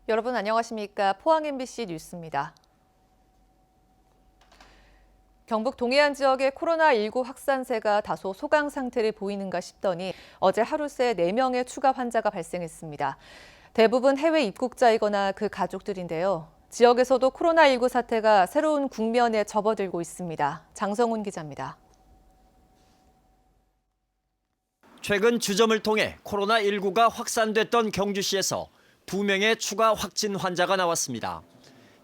여러분 안녕하십니까? 포항 MBC 뉴스입니다. 경북 동해안 지역의 코로나19 확산세가 다소 소강 상태를 보이는가 싶더니 어제 하루 새 4명의 추가 환자가 발생했습니다. 대부분 해외 입국자이거나 그 가족들인데요. 지역에서도 코로나19 사태가 새로운 국면에 접어들고 있습니다. 장성훈 기자입니다. 최근 주점을 통해 코로나19가 확산됐던 경주시에서 2명의 추가 확진 환자가 나왔습니다.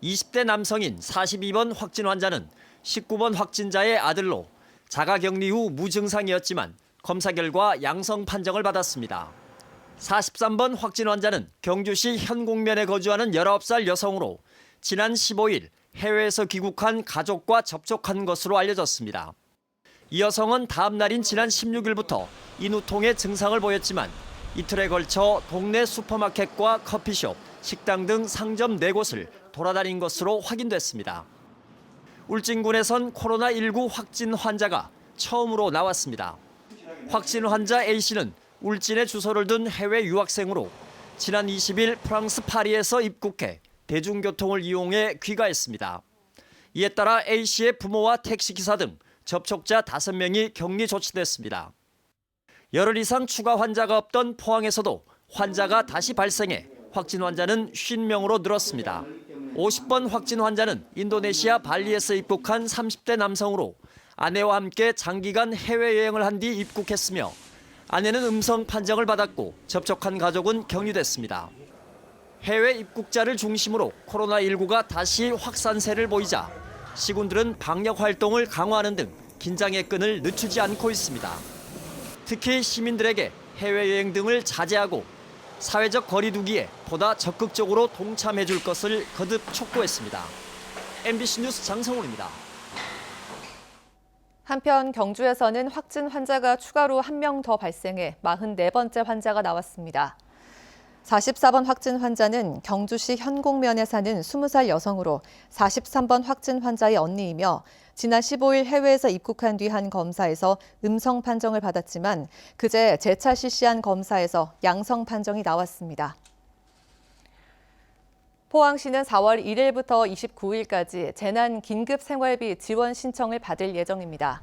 20대 남성인 42번 확진 환자는 19번 확진자의 아들로 자가격리 후 무증상이었지만 검사 결과 양성 판정을 받았습니다. 43번 확진 환자는 경주시 현곡면에 거주하는 19살 여성으로 지난 15일 해외에서 귀국한 가족과 접촉한 것으로 알려졌습니다. 이 여성은 다음 날인 지난 16일부터 인후통의 증상을 보였지만 이틀에 걸쳐 동네 슈퍼마켓과 커피숍, 식당 등 상점 4곳을 돌아다닌 것으로 확인됐습니다. 울진군에선 코로나19 확진 환자가 처음으로 나왔습니다. 확진 환자 A씨는 울진에 주소를 둔 해외 유학생으로 지난 20일 프랑스 파리에서 입국해 대중교통을 이용해 귀가했습니다. 이에 따라 A씨의 부모와 택시기사 등 접촉자 5명이 격리 조치됐습니다. 열흘 이상 추가 환자가 없던 포항에서도 환자가 다시 발생해 확진 환자는 50명으로 늘었습니다. 50번 확진 환자는 인도네시아 발리에서 입국한 30대 남성으로 아내와 함께 장기간 해외여행을 한 뒤 입국했으며 아내는 음성 판정을 받았고 접촉한 가족은 격리됐습니다. 해외 입국자를 중심으로 코로나19가 다시 확산세를 보이자 시군들은 방역 활동을 강화하는 등 긴장의 끈을 늦추지 않고 있습니다. 특히 시민들에게 해외여행 등을 자제하고 사회적 거리 두기에 보다 적극적으로 동참해 줄 것을 거듭 촉구했습니다. MBC 뉴스 장성훈입니다. 한편 경주에서는 확진 환자가 추가로 1명 더 발생해 44번째 환자가 나왔습니다. 44번 확진 환자는 경주시 현곡면에 사는 20살 여성으로 43번 확진 환자의 언니이며 지난 15일 해외에서 입국한 뒤 한 검사에서 음성 판정을 받았지만 그제 재차 실시한 검사에서 양성 판정이 나왔습니다. 포항시는 4월 1일부터 29일까지 재난 긴급 생활비 지원 신청을 받을 예정입니다.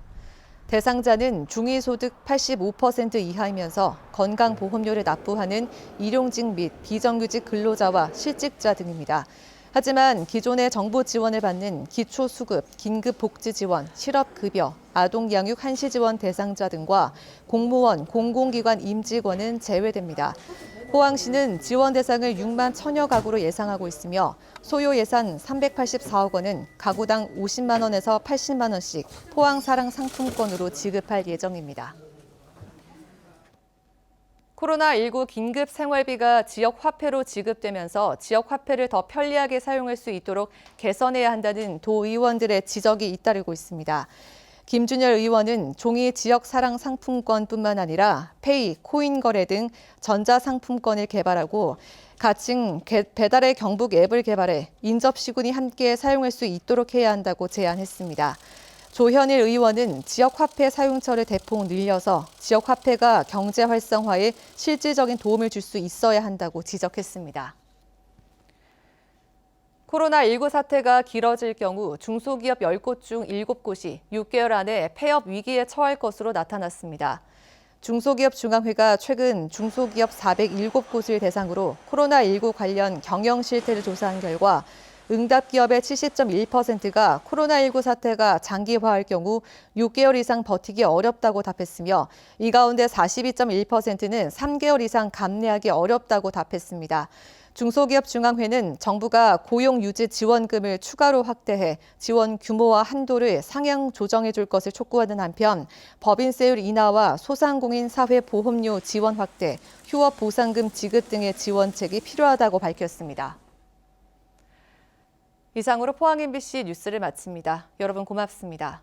대상자는 중위소득 85% 이하이면서 건강보험료를 납부하는 일용직 및 비정규직 근로자와 실직자 등입니다. 하지만 기존의 정부 지원을 받는 기초수급, 긴급복지지원, 실업급여, 아동양육 한시지원 대상자 등과 공무원, 공공기관 임직원은 제외됩니다. 포항시는 지원 대상을 6만 1,000여 가구로 예상하고 있으며 소요 예산 384억 원은 가구당 50만 원에서 80만 원씩 포항 사랑 상품권으로 지급할 예정입니다. 코로나19 긴급 생활비가 지역 화폐로 지급되면서 지역 화폐를 더 편리하게 사용할 수 있도록 개선해야 한다는 도의원들의 지적이 잇따르고 있습니다. 김준열 의원은 종이 지역 사랑 상품권뿐만 아니라 페이, 코인 거래 등 전자상품권을 개발하고 가칭 배달의 경북 앱을 개발해 인접시군이 함께 사용할 수 있도록 해야 한다고 제안했습니다. 조현일 의원은 지역화폐 사용처를 대폭 늘려서 지역화폐가 경제 활성화에 실질적인 도움을 줄 수 있어야 한다고 지적했습니다. 코로나19 사태가 길어질 경우 중소기업 10곳 중 7곳이 6개월 안에 폐업 위기에 처할 것으로 나타났습니다. 중소기업 중앙회가 최근 중소기업 407곳을 대상으로 코로나19 관련 경영 실태를 조사한 결과 응답기업의 70.1%가 코로나19 사태가 장기화할 경우 6개월 이상 버티기 어렵다고 답했으며 이 가운데 42.1%는 3개월 이상 감내하기 어렵다고 답했습니다. 중소기업 중앙회는 정부가 고용유지 지원금을 추가로 확대해 지원 규모와 한도를 상향 조정해 줄 것을 촉구하는 한편 법인세율 인하와 소상공인 사회보험료 지원 확대, 휴업 보상금 지급 등의 지원책이 필요하다고 밝혔습니다. 이상으로 포항 MBC 뉴스를 마칩니다. 여러분 고맙습니다.